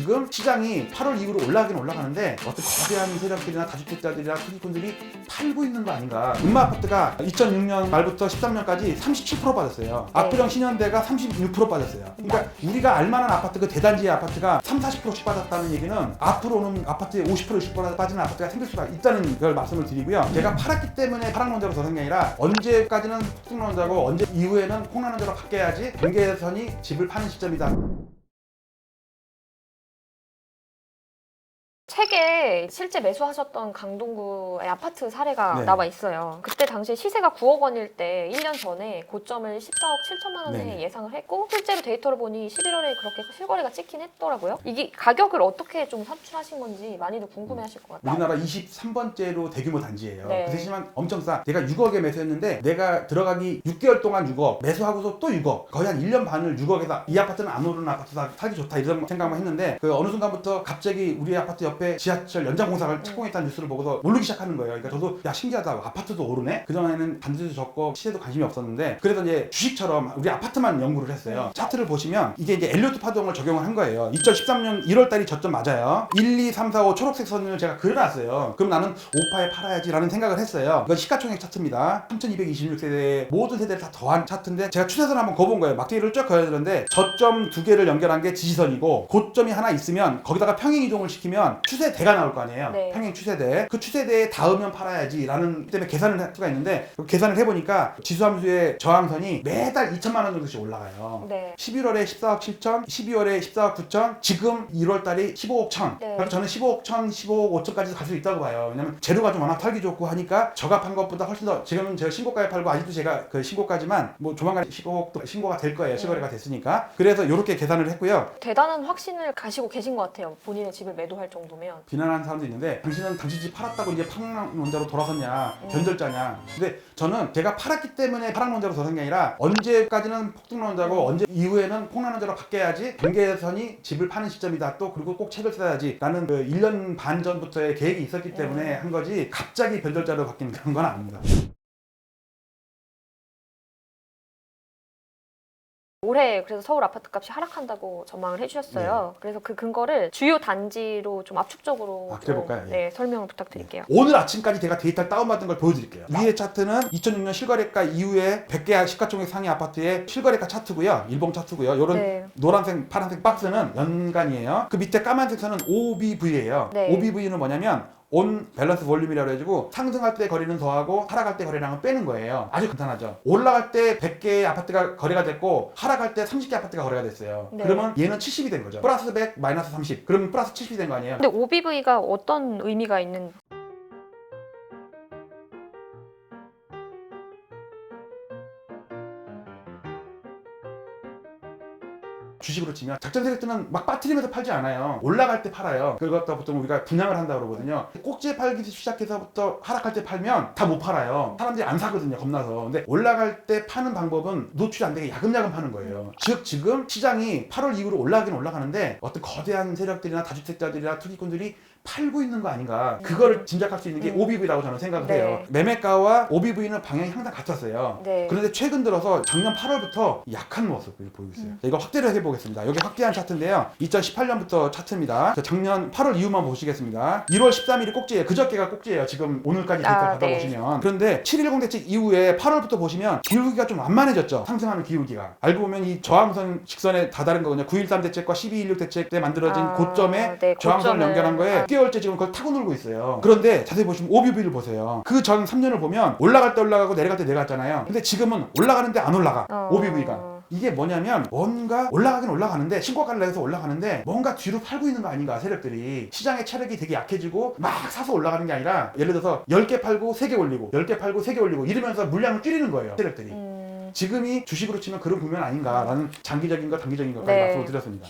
지금 시장이 8월 이후로 올라가긴 올라가는데 어떤 거대한 세력들이나 다주택자들이나 투기꾼들이 팔고 있는 거 아닌가. 음마 아파트가 2006년 말부터 13년까지 37% 빠졌어요. 압구정 신현대가 36% 빠졌어요. 그러니까 우리가 알만한 아파트, 그 대단지의 아파트가 30-40%씩 빠졌다는 얘기는 앞으로는 아파트에 50%씩 빠지는 아파트가 생길 수가 있다는 걸 말씀을 드리고요. 제가 팔았기 때문에 하락론자로 서는 게 아니라 언제까지는 폭등론자고 언제 이후에는 폭락론자로 바뀌어야지 경계선이 집을 파는 시점이다. 책에 실제 매수하셨던 강동구의 아파트 사례가 네. 나와 있어요. 그때 당시 시세가 9억 원일 때 1년 전에 고점을 14억 7천만 원에 네네. 예상을 했고 실제로 데이터를 보니 11월에 그렇게 실거래가 찍긴 했더라고요. 이게 가격을 어떻게 좀 산출하신 건지 많이들 궁금해하실 것 같아요. 우리나라 23번째로 대규모 단지예요. 네. 그 대신만 엄청 싸. 내가 6억에 매수했는데 내가 들어가기 6개월 동안 6억, 매수하고서 또 6억, 거의 한 1년 반을 6억에서 이 아파트는 안 오르는 아파트다, 살기 좋다 이런 생각만 했는데 그 어느 순간부터 갑자기 우리 아파트 옆에 지하철 연장 공사를 착공했다는 뉴스를 보고서 오르기 시작하는 거예요. 그러니까 저도 야 신기하다, 아파트도 오르네? 그전에는 단지도 적고 시세도 관심이 없었는데 그래서 이제 주식처럼 우리 아파트만 연구를 했어요. 차트를 보시면 이게 이제 엘리어트 파동을 적용을 한 거예요. 2013년 1월달이 저점 맞아요. 1, 2, 3, 4, 5 초록색 선을 제가 그려놨어요. 그럼 나는 5파에 팔아야지 라는 생각을 했어요. 이건 시가총액 차트입니다. 3226세대의 모든 세대를 다 더한 차트인데 제가 추세선 한번 그어본 거예요. 막대기를 쭉 그어야 되는데 저점 두 개를 연결한 게 지지선이고 고점이 하나 있으면 거기다가 평행 이동을 시키면 추세대가 나올 거 아니에요. 네. 평행 추세대. 그 추세대에 닿으면 팔아야지 라는 때문에 계산을 할 수가 있는데 계산을 해보니까 지수함수의 저항선이 매달 2천만 원 정도씩 올라가요. 네. 11월에 14억 7천, 12월에 14억 9천, 지금 1월달이 15억 천. 네. 그래서 저는 15억 천, 15억 5천까지 갈 수 있다고 봐요. 왜냐면 재료가 좀 워낙 팔기 좋고 하니까 저가판 것보다 훨씬 더, 지금은 제가 신고가에 팔고 아직도 제가 그 신고가지만 뭐 조만간 15억도 신고가 될 거예요. 실거래가 됐으니까. 그래서 이렇게 계산을 했고요. 대단한 확신을 가지고 계신 것 같아요. 본인의 집을 매도할 정도면. 비난하는 사람도 있는데 당신은 당신 집 팔았다고 이제 파락론자로 돌아섰냐, 변절자냐. 근데 저는 제가 팔았기 때문에 파락론자로 서는 게 아니라 언제까지는 폭등론자고 언제 이후에는 폭락론자로 바뀌어야지 경계선이 집을 파는 시점이다. 또 그리고 꼭 책을 써야지 라는 그 1년 반 전부터의 계획이 있었기 때문에 한 거지 갑자기 변절자로 바뀌는 그런 건 아닙니다. 올해 그래서 서울 아파트 값이 하락한다고 전망을 해주셨어요. 그래서 그 근거를 주요 단지로 좀 압축적으로 그래 볼까요? 예. 네, 설명을 부탁드릴게요. 오늘 아침까지 제가 데이터를 다운받은 걸 보여드릴게요. 위의 차트는 2006년 실거래가 이후에 100개 시가총액 상위 아파트의 실거래가 차트고요. 일봉 차트고요. 요런 네. 노란색, 파란색 박스는 연간이에요. 그 밑에 까만색 선은 OBV예요. 네. OBV는 뭐냐면 온 밸런스 볼륨이라고 해가지고 상승할 때 거리는 더하고 하락할 때 거래량은 빼는 거예요. 아주 간단하죠. 올라갈 때 100개의 아파트가 거래가 됐고 하락할 때 30개 아파트가 거래가 됐어요. 네. 그러면 얘는 70이 된 거죠. 플러스 100 마이너스 30 그러면 플러스 70이 된 거 아니에요. 근데 OBV가 어떤 의미가 있는? 주식으로 치면 작전 세력들은 막 빠뜨리면서 팔지 않아요. 올라갈 때 팔아요. 그것도 보통 우리가 분양을 한다 그러거든요. 꼭지에 팔기 시작해서부터 하락할 때 팔면 다 못 팔아요. 사람들이 안 사거든요. 겁나서. 근데 올라갈 때 파는 방법은 노출이 안 되게 야금야금 파는 거예요. 즉 지금 시장이 8월 이후로 올라가긴 올라가는데 어떤 거대한 세력들이나 다주택자들이나 투기꾼들이 팔고 있는 거 아닌가. 그거를 짐작할 수 있는 게 OBV라고 저는 생각을 네. 해요. 매매가와 OBV는 방향이 항상 같았어요. 네. 그런데 최근 들어서 작년 8월부터 약한 모습을 보이고 있어요. 이거 확대를 해보겠습니다. 여기 확대한 차트인데요. 2018년부터 차트입니다. 작년 8월 이후만 보시겠습니다. 1월 13일이 꼭지예요. 그저께가 꼭지예요. 지금 오늘까지 데이터를 받아보시면. 그런데 710 대책 이후에 8월부터 보시면 기울기가 좀 완만해졌죠. 상승하는 기울기가. 알고 보면 이 저항선 직선에 다다른 거거든요. 913 대책과 1216 대책 때 만들어진 고점에 네, 저항선을 연결한 거에 6개월째 지금 그걸 타고 놀고 있어요. 그런데 자세히 보시면 OBV를 보세요. 그 전 3년을 보면 올라갈 때 올라가고 내려갈 때 내려갔잖아요. 근데 지금은 올라가는데 안 올라가. OBV가. 이게 뭐냐면 뭔가 올라가긴 올라가는데 신고가를 내서 올라가는데 뭔가 뒤로 팔고 있는 거 아닌가 세력들이. 시장의 체력이 되게 약해지고 막 사서 올라가는 게 아니라 예를 들어서 10개 팔고 3개 올리고 10개 팔고 3개 올리고 이러면서 물량을 줄이는 거예요 세력들이. 지금이 주식으로 치면 그런 국면 아닌가라는 장기적인 거 단기적인 것까지 네. 말씀을 드렸습니다.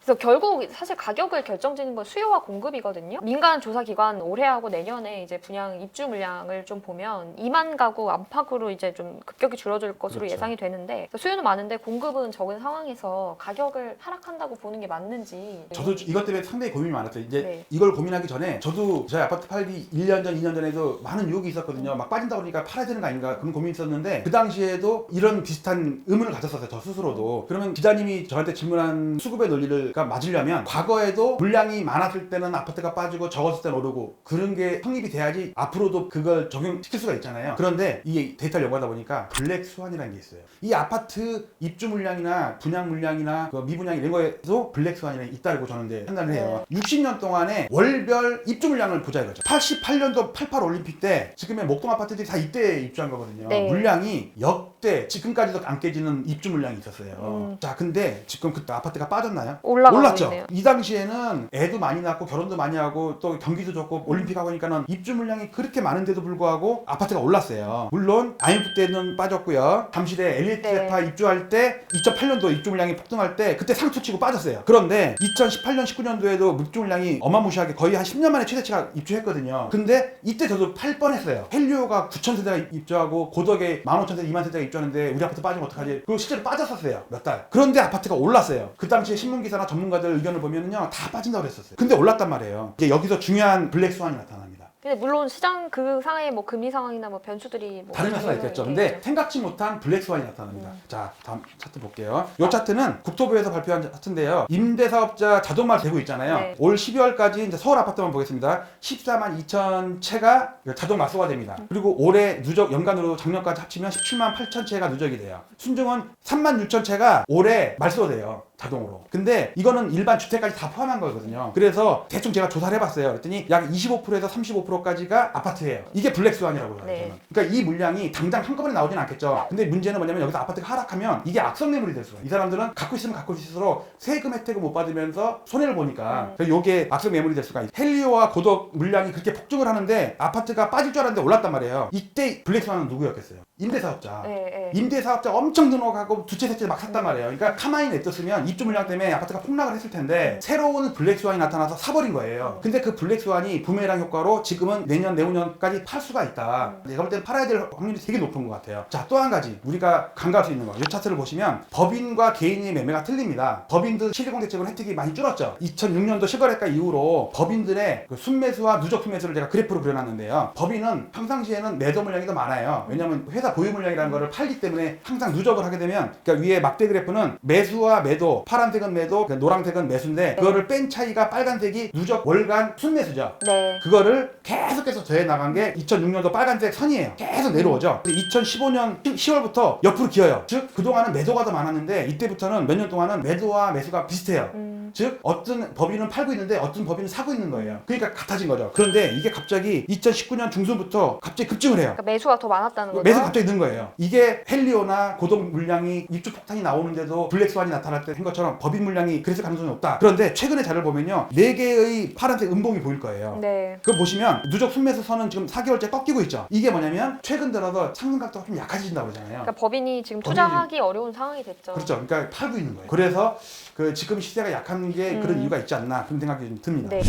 그래서 그래서 결국 사실 가격을 결정짓는 건 수요와 공급이거든요. 민간 조사기관 올해하고 내년에 이제 분양 입주 물량을 좀 보면 2만 가구 안팎으로 이제 좀 급격히 줄어들 것으로 그렇죠. 예상이 되는데 수요는 많은데 공급은 적은 상황에서 가격을 하락한다고 보는 게 맞는지. 저도 이것 때문에 상당히 고민이 많았어요. 이제 네. 이걸 고민하기 전에 저도 저희 아파트 팔기 1년 전, 2년 전에도 많은 유혹이 있었거든요. 막 빠진다 그러니까 팔아야 되는 거 아닌가 그런 고민이 있었는데 그 당시에도 이런 비슷한 의문을 가졌었어요. 저 스스로도. 그러면 기자님이 저한테 질문한 수급의 논리를 맞으려면 과거에도 물량이 많았을 때는 아파트가 빠지고 적었을 때는 오르고 그런 게 성립이 돼야지 앞으로도 그걸 적용시킬 수가 있잖아요. 그런데 이 데이터를 연구하다 보니까 블랙 스완이라는 게 있어요. 이 아파트 입주 물량이나 분양 물량이나 그 미분양 이런 거에도 블랙 스완이 있다고 저는 이제 판단을 해요. 60년 동안에 월별 입주 물량을 보자 이거죠. 88년도 88 올림픽 때 지금의 목동 아파트들이 다 이때 입주한 거거든요. 네. 물량이 역대 지금까지도 안 깨지는 입주 물량이 있었어요. 자, 근데 지금 그때 아파트가 빠졌나요? 올라가고 올랐죠. 있네요. 이 당시에는 애도 많이 낳고 결혼도 많이 하고 또 경기도 좋고 올림픽 하고 하니까는 입주 물량이 그렇게 많은데도 불구하고 아파트가 올랐어요. 물론 IMF 때는 빠졌고요. 잠실에 엘리트 네. 대파 입주할 때 2008년도 입주 물량이 폭등할 때 그때 상투치고 빠졌어요. 그런데 2018년 19년도에도 입주 물량이 어마무시하게 거의 한 10년 만에 최대치가 입주했거든요. 근데 이때 저도 팔 뻔했어요. 헬리오가 9,000세대가 입주하고 고덕에 15,000세대, 20,000세대가 입주하는데 우리 아파트 빠지면 어떡하지? 그리고 실제로 빠졌었어요. 몇 달. 그런데 아파트가 올랐어요. 그 당시에 신문기사나 전문가들 의견을 보면은요 다 빠진다고 그랬었어요. 근데 올랐단 말이에요. 이제 여기서 중요한 블랙 스완이 나타납니다. 근데 물론 시장 그 상황의 뭐 금리 상황이나 뭐 변수들이 뭐 다른 요소가 있겠죠. 근데 생각지 못한 블랙 스완이 나타납니다. 자, 다음 차트 볼게요. 이 차트는 국토부에서 발표한 차트인데요. 임대사업자 자동화 되고 있잖아요. 네. 올 12월까지 이제 서울 아파트만 보겠습니다. 14만 2천 채가 자동 마소가 됩니다. 그리고 올해 누적 연간으로 작년까지 합치면 17만 8천 채가 누적이 돼요. 순증은 3만 6천 채가 올해 말소돼요. 자동으로. 근데 이거는 일반 주택까지 다 포함한 거거든요. 그래서 대충 제가 조사를 해봤어요. 그랬더니 약 25%에서 35%까지가 아파트예요. 이게 블랙스완이라고 해요. 네. 저는. 그러니까 이 물량이 당장 한꺼번에 나오진 않겠죠. 근데 문제는 뭐냐면 여기서 아파트가 하락하면 이게 악성 매물이 될 수가 있어요. 이 사람들은 갖고 있으면 갖고 있을수록 세금 혜택을 못 받으면서 손해를 보니까 그래서 이게 악성 매물이 될 수가 있어요. 헬리오와 고덕 물량이 그렇게 폭증을 하는데 아파트가 빠질 줄 알았는데 올랐단 말이에요. 이때 블랙스완은 누구였겠어요? 임대사업자. 네. 임대사업자 엄청 등록하고 두 채, 세 채 막 샀단 말이에요. 그러니까 가만히 냅뒀으면 입주 물량 때문에 아파트가 폭락을 했을 텐데 새로운 블랙스완이 나타나서 사버린 거예요. 근데 그 블랙스완이 부메랑 효과로 지금은 내년, 내후년까지 팔 수가 있다. 내가 볼 때는 팔아야 될 확률이 되게 높은 것 같아요. 자, 또 한 가지 우리가 간과할 수 있는 거. 이 차트를 보시면 법인과 개인의 매매가 틀립니다. 법인들 실거래대책으로 혜택이 많이 줄었죠. 2006년도 실거래가 이후로 법인들의 그 순매수와 누적 순매수를 제가 그래프로 그려놨는데요. 법인은 평상시에는 매도 물량이 더 많아요. 왜냐하면 회사 보유 물량이라는 거를 팔기 때문에 항상 누적을 하게 되면 그러니까 위에 막대 그래프는 매수와 매도, 파란색은 매도, 노란색은 매수인데 그거를 뺀 차이가 빨간색이 누적 월간 순매수죠. 네. 그거를 계속해서 더해 나간 게 2006년도 빨간색 선이에요. 계속 내려오죠. 근데 2015년 10월부터 옆으로 기어요. 즉 그동안은 매도가 더 많았는데 이때부터는 몇 년 동안은 매도와 매수가 비슷해요. 즉 어떤 법인은 팔고 있는데 어떤 법인은 사고 있는 거예요. 그러니까 같아진 거죠. 그런데 이게 갑자기 2019년 중순부터 갑자기 급증을 해요. 그러니까 매수가 더 많았다는 거죠. 매수 갑자기 는 거예요. 이게 헬리오나 고동 물량이 입주 폭탄이 나오는데도 블랙스완이 나타날 때 한 것처럼 법인 물량이 그랬을 가능성이 없다. 그런데 최근에 자료를 보면요. 4개의 파란색 음봉이 보일 거예요. 네. 그거 보시면 누적 순매수 선은 지금 4개월째 꺾이고 있죠. 이게 뭐냐면 최근 들어서 상승 각도가 좀 약해진다고 그러잖아요. 그러니까 법인이 지금 투자하기 어려운 상황이 됐죠. 그렇죠. 그러니까 팔고 있는 거예요. 그래서 그 지금 시세가 약한 게 그런 이유가 있지 않나 그런 생각이 좀 듭니다. 네.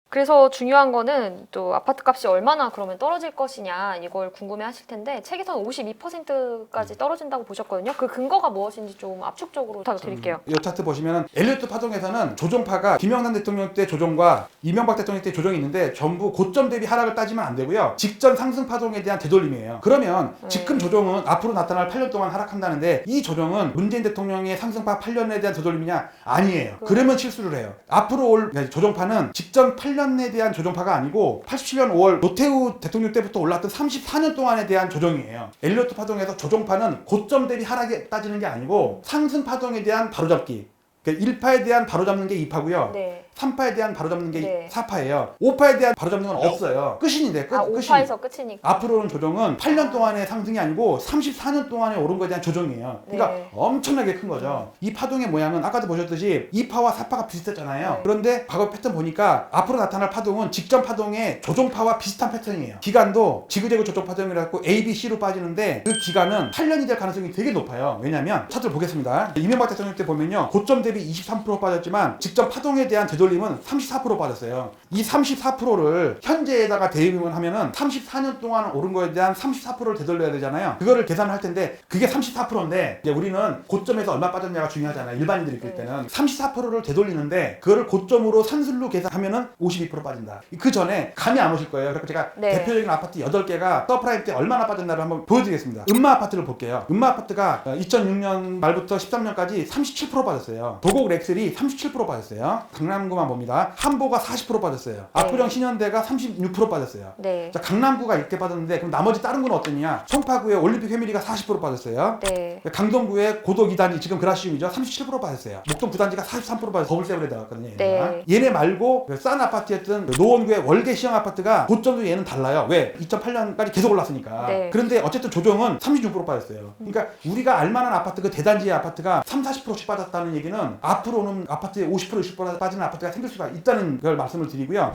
그래서 중요한 거는 또 아파트 값이 얼마나 그러면 떨어질 것이냐 이걸 궁금해 하실 텐데 책에서는 52%까지 떨어진다고 보셨거든요. 그 근거가 무엇인지 좀 압축적으로 부탁드릴게요. 이 차트 보시면은 엘리어트 파동에서는 조정파가 김영삼 대통령 때 조정과 이명박 대통령 때 조정이 있는데 전부 고점 대비 하락을 따지면 안 되고요. 직전 상승 파동에 대한 되돌림이에요. 그러면 지금 조정은 앞으로 나타날 8년 동안 하락한다는데 이 조정은 문재인 대통령의 상승파 8년에 대한 되돌림이냐? 아니에요. 그러면 실수를 해요. 앞으로 올 조정파는 직전 8년에 대한 조정파가 아니고 87년 5월 노태우 대통령 때부터 올랐던 34년 동안에 대한 조정이에요. 엘리어트 파동에서 조정파는 고점 대비 하락에 따지는 게 아니고 상승 파동에 대한 바로잡기. 그러니까 1파에 대한 바로잡는 게 2파고요. 네. 3파에 대한 바로잡는 게 네. 4파예요. 5파에 대한 바로잡는 건 없어요. 끝인데 끝. 아, 끝이. 5파에서 끝이니까. 앞으로는 조정은 8년 동안의 상승이 아니고 34년 동안에 오른 거에 대한 조정이에요. 그러니까 네. 엄청나게 큰 거죠. 이 파동의 모양은 아까도 보셨듯이 2파와 4파가 비슷했잖아요. 네. 그런데 과거 패턴 보니까 앞으로 나타날 파동은 직전 파동의 조정파와 비슷한 패턴이에요. 기간도 지그재그 조정 파동이라고 A, B, C로 빠지는데 그 기간은 8년이 될 가능성이 되게 높아요. 왜냐면 차트를 보겠습니다. 이명박 대통령 때 보면요. 고점 대비 23% 빠졌지만 직전 파동에 대한 되돌림은 34% 빠졌어요. 이 34%를 현재에다가 대입을 하면은 34년 동안 오른 거에 대한 34%를 되돌려야 되잖아요. 그거를 계산을 할 텐데 그게 34%인데 이제 우리는 고점에서 얼마 빠졌냐가 중요하잖아요. 일반인들이 볼 때는 34%를 되돌리는데 그거를 고점으로 산술로 계산하면은 52% 빠진다. 그 전에 감이 안 오실 거예요. 그래서 제가 네. 대표적인 아파트 8개가 서프라임 때 얼마나 빠졌나를 한번 보여드리겠습니다. 음마 아파트를 볼게요. 음마 아파트가 2006년 말부터 13년까지 37% 빠졌어요. 도곡 렉슬이 37% 빠졌어요. 강남구만 봅니다. 함보가 40% 빠졌어요. 압구정 신현대가 36% 빠졌어요. 네. 자, 강남구가 이렇게 빠졌는데 그럼 나머지 다른 구는 어떠냐? 송파구의 올림픽 회밀리가 40% 빠졌어요. 네. 강동구의 고덕 2단이 지금 그라시움이죠. 37% 빠졌어요. 목동 9단지가 43% 빠져서 더블세븐에 나갔거든요. 얘네가. 네. 얘네 말고 싼 아파트였던 노원구의 월계 시형 아파트가 고점도 얘는 달라요. 왜? 2008년까지 계속 올랐으니까. 네. 그런데 어쨌든 조정은 36% 빠졌어요. 그러니까 우리가 알만한 아파트 그 대단지의 아파트가 30-40%씩 빠졌다는 얘기는 앞으로는 아파트에 50% 60% 빠지는 아파트가 생길 수가 있다는 걸 말씀을 드리고요.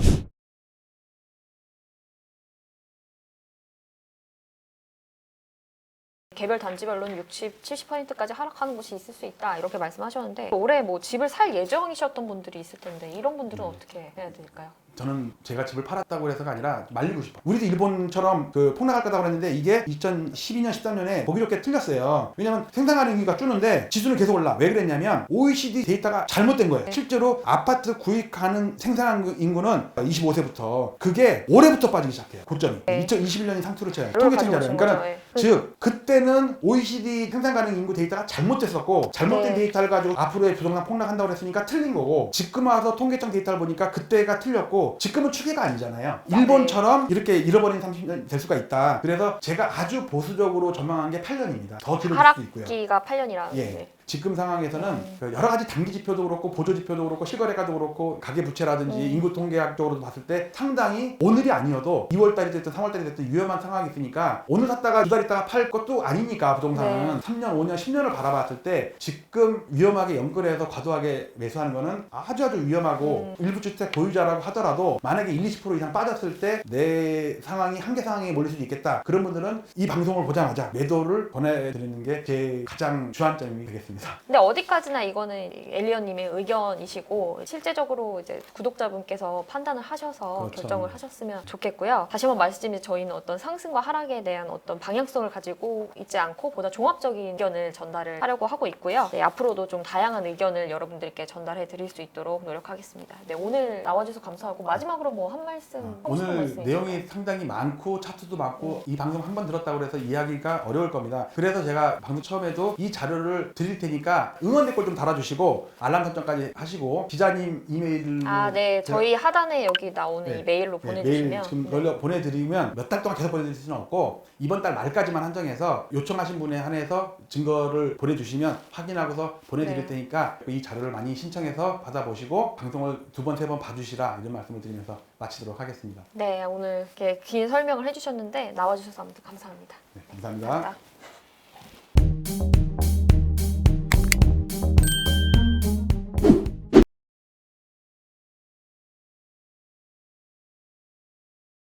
개별 단지별로는 60, 70%까지 하락하는 곳이 있을 수 있다 이렇게 말씀하셨는데 올해 뭐 집을 살 예정이셨던 분들이 있을 텐데 이런 분들은 어떻게 해야 될까요? 저는 제가 집을 팔았다고 해서가 아니라 말리고 싶어. 우리도 일본처럼 그 폭락할 거다고 그랬는데 이게 2012년, 13년에 보기 좋게 틀렸어요. 왜냐면 생산 가능이가 줄는데 지수는 계속 올라. 왜 그랬냐면 OECD 데이터가 잘못된 거예요. 네. 실제로 아파트 구입하는 생산 인구는 25세부터 그게 올해부터 빠지기 시작해요. 고점이. 네. 2021년이 상투를 쳐요. 그걸 통계청 자료. 가져오신 그러니까 거죠. 네. 즉 그때는 OECD 생산 가능 인구 데이터가 잘못됐었고 잘못된 네. 데이터를 가지고 앞으로의 부동산 폭락한다고 했으니까 틀린 거고 지금 와서 통계청 데이터를 보니까 그때가 틀렸고 지금은 추계가 아니잖아요. 네. 일본처럼 이렇게 잃어버린 30년 될 수가 있다. 그래서 제가 아주 보수적으로 전망한 게 8년입니다. 더 길어질 수도 있고요. 하락기가 8년이라는 예. 지금 상황에서는 그 여러 가지 단기 지표도 그렇고 보조 지표도 그렇고 실거래가도 그렇고 가계 부채라든지 인구 통계학적으로 봤을 때 상당히 오늘이 아니어도 2월달이 됐든 3월달이 됐든 위험한 상황이 있으니까 오늘 샀다가 2달 있다가 팔 것도 아니니까 부동산은 네. 3년, 5년, 10년을 바라봤을 때 지금 위험하게 연끌해서 과도하게 매수하는 거는 아주 위험하고 일부 주택 보유자라고 하더라도 만약에 1, 20% 이상 빠졌을 때 내 상황이 한계 상황에 몰릴 수도 있겠다. 그런 분들은 이 방송을 보자마자 매도를 권해드리는 게 제 가장 주안점이 되겠습니다. 근데 어디까지나 이거는 엘리언님의 의견이시고 실제적으로 이제 구독자분께서 판단을 하셔서 그렇죠. 결정을 하셨으면 좋겠고요. 다시 한번 말씀드리면 저희는 어떤 상승과 하락에 대한 어떤 방향성을 가지고 있지 않고 보다 종합적인 의견을 전달을 하려고 하고 있고요. 네, 앞으로도 좀 다양한 의견을 여러분들께 전달해 드릴 수 있도록 노력하겠습니다. 네, 오늘 나와주셔서 감사하고 마지막으로 뭐 한 말씀 하고 싶은 오늘 말씀 내용이 있을까요? 상당히 많고 차트도 많고 이 방송 한 번 들었다고 해서 이야기가 어려울 겁니다. 그래서 제가 방송 처음에도 이 자료를 드릴 테니까 응원 댓글 좀 달아주시고 알람 설정까지 하시고 기자님 이메일로 네, 제가 저희 하단에 여기 나오는 네. 이 메일로 메일 보내주시면 지금 보내드리면 몇 달 동안 계속 보내드릴 수는 없고 이번 달 말까지만 한정해서 요청하신 분에 한해서 증거를 보내주시면 확인하고서 보내드릴 네. 테니까 이 자료를 많이 신청해서 받아보시고 방송을 2번, 3번 봐주시라 이런 말씀을 드리면서 마치도록 하겠습니다. 네, 오늘 이렇게 긴 설명을 해주셨는데 나와주셔서 아무튼 감사합니다. 네, 감사합니다. 감사합니다.